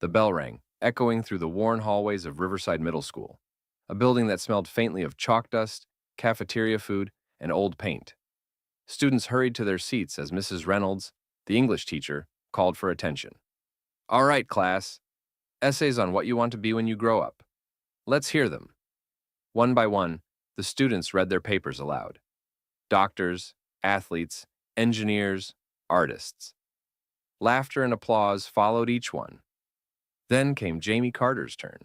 The bell rang, echoing through the worn hallways of Riverside Middle School, a building that smelled faintly of chalk dust, cafeteria food, and old paint. Students hurried to their seats as Mrs. Reynolds, the English teacher, called for attention. All right, class. Essays on what you want to be when you grow up. Let's hear them. One by one, the students read their papers aloud. Doctors, athletes, engineers, artists. Laughter and applause followed each one. Then came Jamie Carter's turn.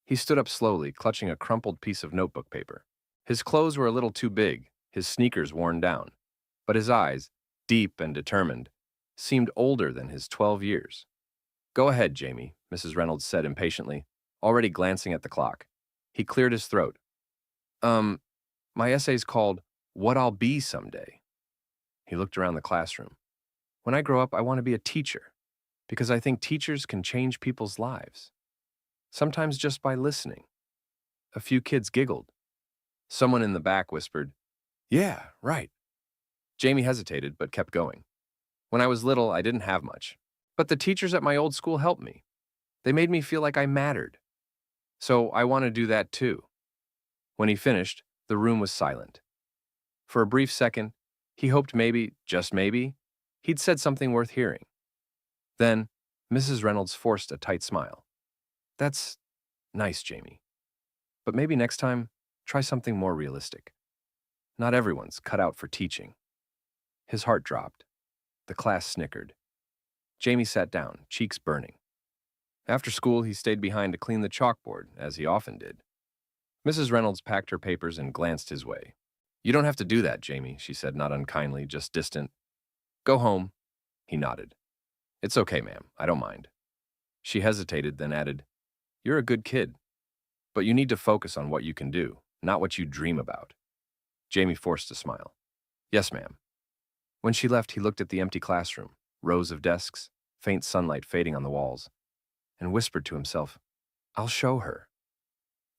He stood up slowly, clutching a crumpled piece of notebook paper. His clothes were a little too big, his sneakers worn down, but his eyes, deep and determined, seemed older than his 12 years. Go ahead, Jamie, Mrs. Reynolds said impatiently, already glancing at the clock. He cleared his throat. My essay's called What I'll Be Someday. He looked around the classroom. When I grow up, I want to be a teacher, because I think teachers can change people's lives. Sometimes just by listening. A few kids giggled. Someone in the back whispered, Yeah, right. Jamie hesitated, but kept going. When I was little, I didn't have much. But the teachers at my old school helped me. They made me feel like I mattered. So I want to do that too. When he finished, the room was silent. For a brief second, he hoped maybe, just maybe, he'd said something worth hearing. Then, Mrs. Reynolds forced a tight smile. That's nice, Jamie. But maybe next time, try something more realistic. Not everyone's cut out for teaching. His heart dropped. The class snickered. Jamie sat down, cheeks burning. After school, he stayed behind to clean the chalkboard, as he often did. Mrs. Reynolds packed her papers and glanced his way. You don't have to do that, Jamie, she said, not unkindly, just distant. Go home. He nodded. It's okay, ma'am. I don't mind. She hesitated, then added, You're a good kid, but you need to focus on what you can do, not what you dream about. Jamie forced a smile. Yes, ma'am. When she left, he looked at the empty classroom, rows of desks, faint sunlight fading on the walls, and whispered to himself, I'll show her.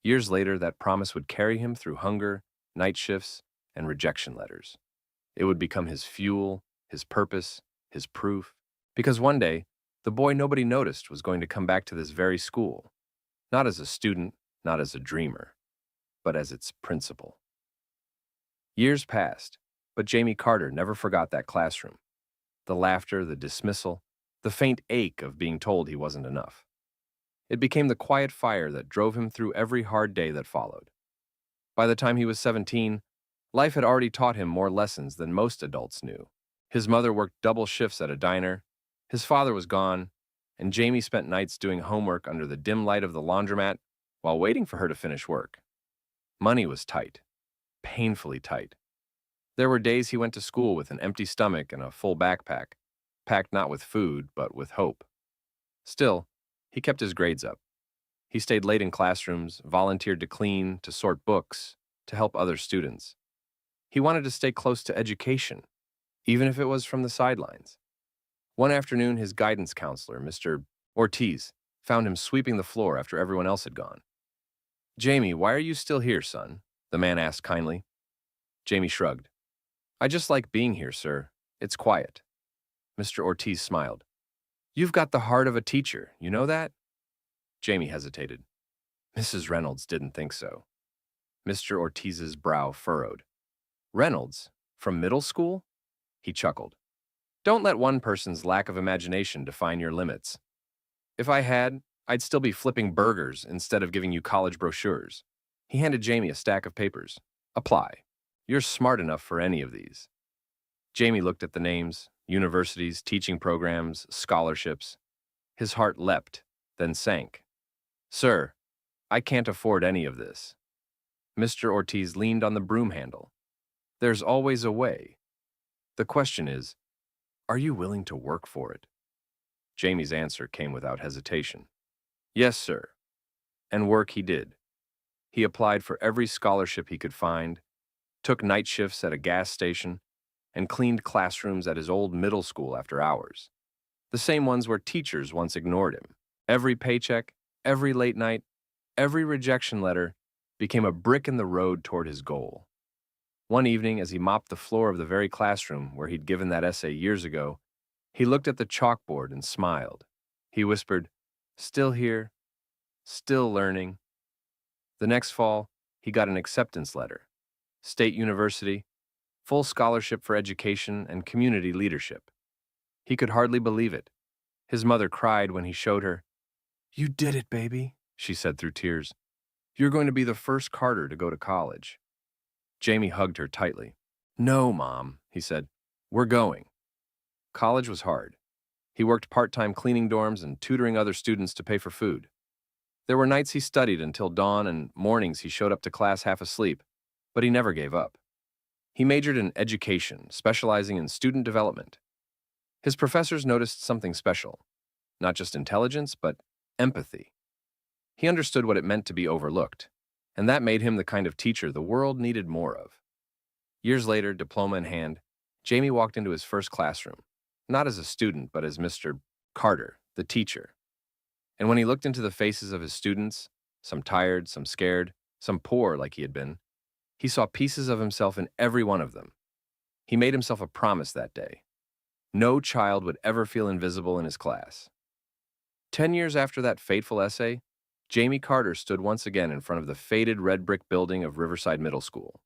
Years later, that promise would carry him through hunger, night shifts, and rejection letters. It would become his fuel, his purpose, his proof, because one day, the boy nobody noticed was going to come back to this very school, not as a student, not as a dreamer, but as its principal. Years passed, but Jamie Carter never forgot that classroom. The laughter, the dismissal, the faint ache of being told he wasn't enough. It became the quiet fire that drove him through every hard day that followed. By the time he was 17, life had already taught him more lessons than most adults knew. His mother worked double shifts at a diner, his father was gone, and Jamie spent nights doing homework under the dim light of the laundromat while waiting for her to finish work. Money was tight, painfully tight. There were days he went to school with an empty stomach and a full backpack, packed not with food, but with hope. Still, he kept his grades up. He stayed late in classrooms, volunteered to clean, to sort books, to help other students. He wanted to stay close to education, even if it was from the sidelines. One afternoon, his guidance counselor, Mr. Ortiz, found him sweeping the floor after everyone else had gone. Jamie, why are you still here, son? The man asked kindly. Jamie shrugged. I just like being here, sir. It's quiet. Mr. Ortiz smiled. You've got the heart of a teacher, you know that? Jamie hesitated. Mrs. Reynolds didn't think so. Mr. Ortiz's brow furrowed. Reynolds? From middle school? He chuckled. Don't let one person's lack of imagination define your limits. If I had, I'd still be flipping burgers instead of giving you college brochures. He handed Jamie a stack of papers. Apply. You're smart enough for any of these. Jamie looked at the names, universities, teaching programs, scholarships. His heart leapt, then sank. Sir, I can't afford any of this. Mr. Ortiz leaned on the broom handle. There's always a way. The question is, are you willing to work for it? Jamie's answer came without hesitation. Yes, sir. And work he did. He applied for every scholarship he could find, took night shifts at a gas station, and cleaned classrooms at his old middle school after hours. The same ones where teachers once ignored him. Every paycheck, every late night, every rejection letter became a brick in the road toward his goal. One evening, as he mopped the floor of the very classroom where he'd given that essay years ago, he looked at the chalkboard and smiled. He whispered, Still here, still learning. The next fall, he got an acceptance letter. State University, full scholarship for education and community leadership. He could hardly believe it. His mother cried when he showed her. "You did it, baby," she said through tears. "You're going to be the first Carter to go to college." Jamie hugged her tightly. "No, Mom," he said. "We're going." College was hard. He worked part-time cleaning dorms and tutoring other students to pay for food. There were nights he studied until dawn and mornings he showed up to class half asleep, but he never gave up. He majored in education, specializing in student development. His professors noticed something special, not just intelligence, but empathy. He understood what it meant to be overlooked, and that made him the kind of teacher the world needed more of. Years later, diploma in hand, Jamie walked into his first classroom, not as a student, but as Mr. Carter, the teacher. And when he looked into the faces of his students, some tired, some scared, some poor like he had been, he saw pieces of himself in every one of them. He made himself a promise that day. No child would ever feel invisible in his class. 10 years after that fateful essay, Jamie Carter stood once again in front of the faded red brick building of Riverside Middle School.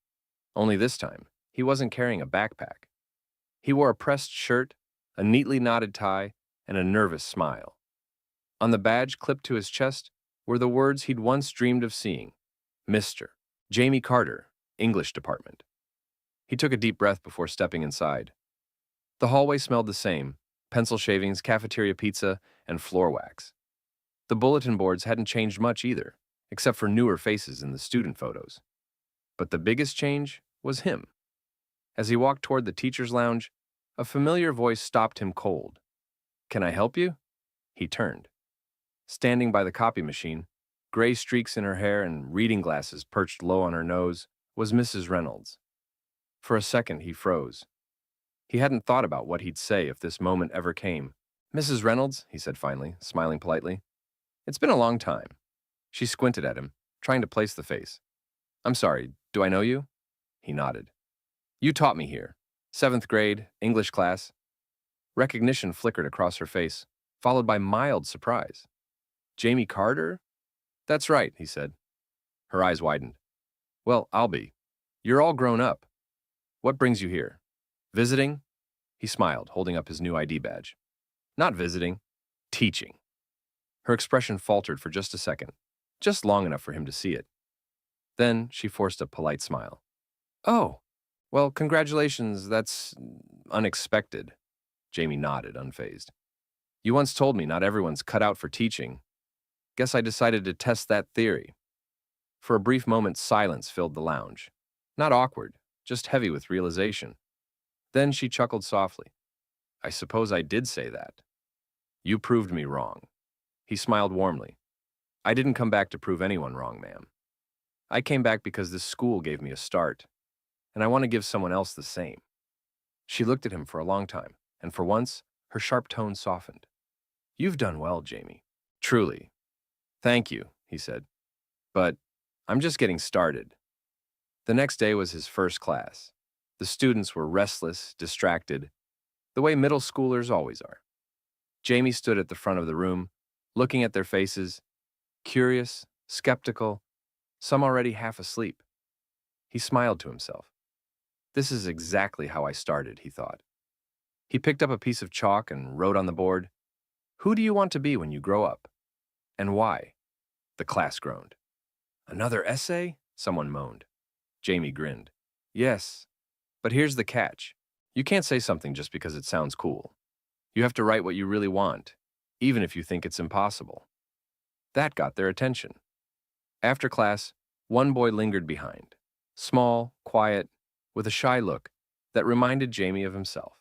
Only this time, he wasn't carrying a backpack. He wore a pressed shirt, a neatly knotted tie, and a nervous smile. On the badge clipped to his chest were the words he'd once dreamed of seeing: Mr. Jamie Carter, English Department. He took a deep breath before stepping inside. The hallway smelled the same: pencil shavings, cafeteria pizza, and floor wax. The bulletin boards hadn't changed much either, except for newer faces in the student photos. But the biggest change was him. As he walked toward the teacher's lounge, a familiar voice stopped him cold. "Can I help you?" He turned. Standing by the copy machine, gray streaks in her hair and reading glasses perched low on her nose, was Mrs. Reynolds. For a second, he froze. He hadn't thought about what he'd say if this moment ever came. "Mrs. Reynolds," he said finally, smiling politely. "It's been a long time." She squinted at him, trying to place the face. "I'm sorry, do I know you?" He nodded. "You taught me here. 7th grade, English class." Recognition flickered across her face, followed by mild surprise. "Jamie Carter?" "That's right," he said. Her eyes widened. "Well, I'll be. You're all grown up. What brings you here? Visiting?" He smiled, holding up his new ID badge. "Not visiting. Teaching." Her expression faltered for just a second, just long enough for him to see it. Then she forced a polite smile. "Oh, well, congratulations, that's unexpected." Jamie nodded, unfazed. "You once told me not everyone's cut out for teaching. Guess I decided to test that theory." For a brief moment, silence filled the lounge. Not awkward, just heavy with realization. Then she chuckled softly. "I suppose I did say that. You proved me wrong." He smiled warmly. "I didn't come back to prove anyone wrong, ma'am. I came back because this school gave me a start, and I want to give someone else the same." She looked at him for a long time, and for once, her sharp tone softened. "You've done well, Jamie. Truly." "Thank you," he said. "But I'm just getting started." The next day was his first class. The students were restless, distracted, the way middle schoolers always are. Jamie stood at the front of the room, looking at their faces, curious, skeptical, some already half asleep. He smiled to himself. "This is exactly how I started," he thought. He picked up a piece of chalk and wrote on the board, "Who do you want to be when you grow up? And why?" The class groaned. "Another essay?" someone moaned. Jamie grinned. "Yes, but here's the catch. You can't say something just because it sounds cool. You have to write what you really want, even if you think it's impossible." That got their attention. After class, one boy lingered behind, small, quiet, with a shy look that reminded Jamie of himself.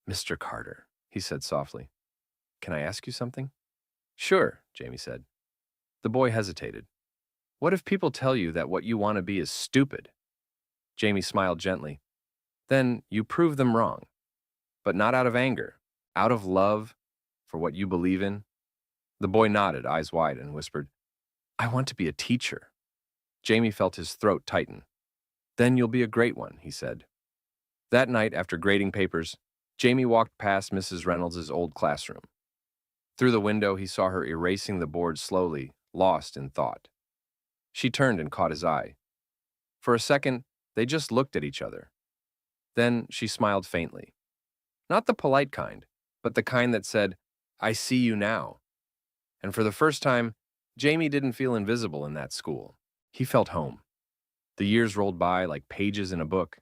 "Mr. Carter," he said softly, "can I ask you something?" "Sure," Jamie said. The boy hesitated. "What if people tell you that what you want to be is stupid?" Jamie smiled gently. "Then you prove them wrong. But not out of anger, out of love for what you believe in." The boy nodded, eyes wide, and whispered, "I want to be a teacher." Jamie felt his throat tighten. "Then you'll be a great one," he said. That night, after grading papers, Jamie walked past Mrs. Reynolds' old classroom. Through the window, he saw her erasing the board slowly, lost in thought. She turned and caught his eye. For a second, they just looked at each other. Then she smiled faintly. Not the polite kind, but the kind that said, "I see you now." And for the first time, Jamie didn't feel invisible in that school. He felt home. The years rolled by like pages in a book,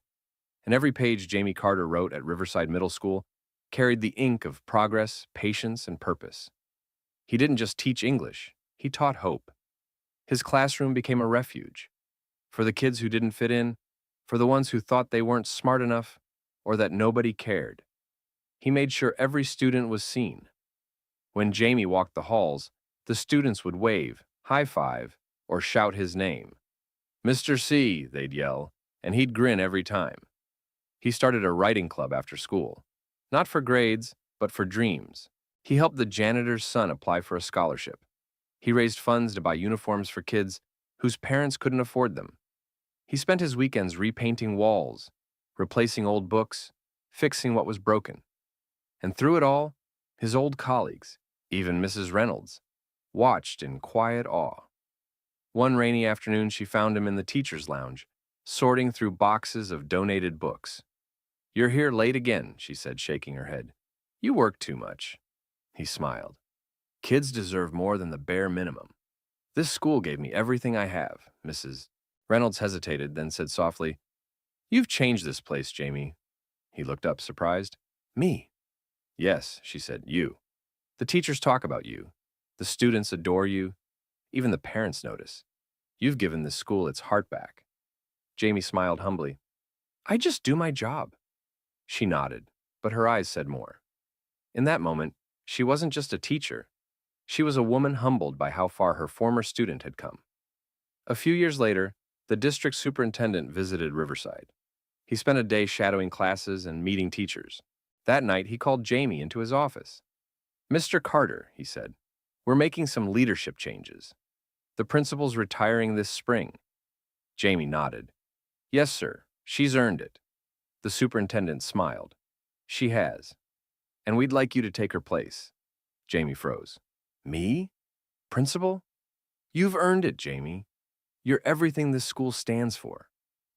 and every page Jamie Carter wrote at Riverside Middle School carried the ink of progress, patience, and purpose. He didn't just teach English, he taught hope. His classroom became a refuge for the kids who didn't fit in, for the ones who thought they weren't smart enough, or that nobody cared. He made sure every student was seen. When Jamie walked the halls, the students would wave, high-five, or shout his name. "Mr. C," they'd yell, and he'd grin every time. He started a writing club after school. Not for grades, but for dreams. He helped the janitor's son apply for a scholarship. He raised funds to buy uniforms for kids whose parents couldn't afford them. He spent his weekends repainting walls, replacing old books, fixing what was broken. And through it all, his old colleagues, even Mrs. Reynolds, watched in quiet awe. One rainy afternoon, she found him in the teacher's lounge, sorting through boxes of donated books. "You're here late again," she said, shaking her head. "You work too much." He smiled. "Kids deserve more than the bare minimum. This school gave me everything I have." Mrs. Reynolds hesitated, then said softly, "You've changed this place, Jamie." He looked up, surprised. "Me?" "Yes," she said, "you. The teachers talk about you. The students adore you. Even the parents notice. You've given this school its heart back." Jamie smiled humbly. "I just do my job." She nodded, but her eyes said more. In that moment, she wasn't just a teacher. She was a woman humbled by how far her former student had come. A few years later, the district superintendent visited Riverside. He spent a day shadowing classes and meeting teachers. That night, he called Jamie into his office. "Mr. Carter," he said, "we're making some leadership changes. The principal's retiring this spring." Jamie nodded. "Yes, sir. She's earned it." The superintendent smiled. "She has. And we'd like you to take her place." Jamie froze. "Me? Principal? You've earned it, Jamie. You're everything this school stands for.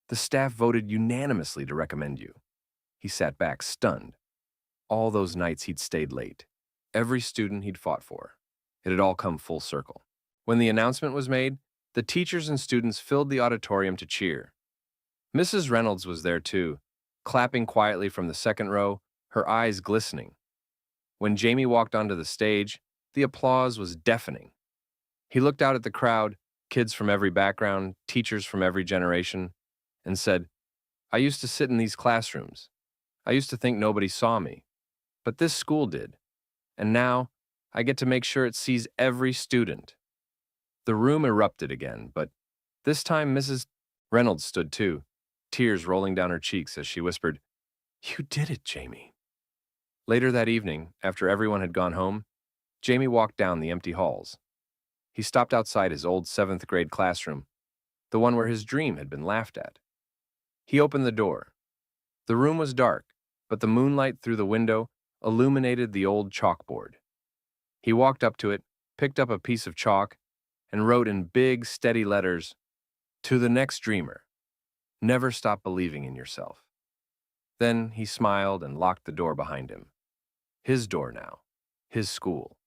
The staff voted unanimously to recommend you." He sat back, stunned. All those nights he'd stayed late. Every student he'd fought for. It had all come full circle. When the announcement was made, the teachers and students filled the auditorium to cheer. Mrs. Reynolds was there too, clapping quietly from the second row, her eyes glistening. When Jamie walked onto the stage, the applause was deafening. He looked out at the crowd, kids from every background, teachers from every generation, and said, "I used to sit in these classrooms. I used to think nobody saw me. But this school did. And now, I get to make sure it sees every student." The room erupted again, but this time Mrs. Reynolds stood too, tears rolling down her cheeks as she whispered, "You did it, Jamie." Later that evening, after everyone had gone home, Jamie walked down the empty halls. He stopped outside his old 7th grade classroom, the one where his dream had been laughed at. He opened the door. The room was dark, but the moonlight through the window illuminated the old chalkboard. He walked up to it, picked up a piece of chalk, and wrote in big, steady letters, "To the next dreamer, never stop believing in yourself." Then he smiled and locked the door behind him. His door now, his school.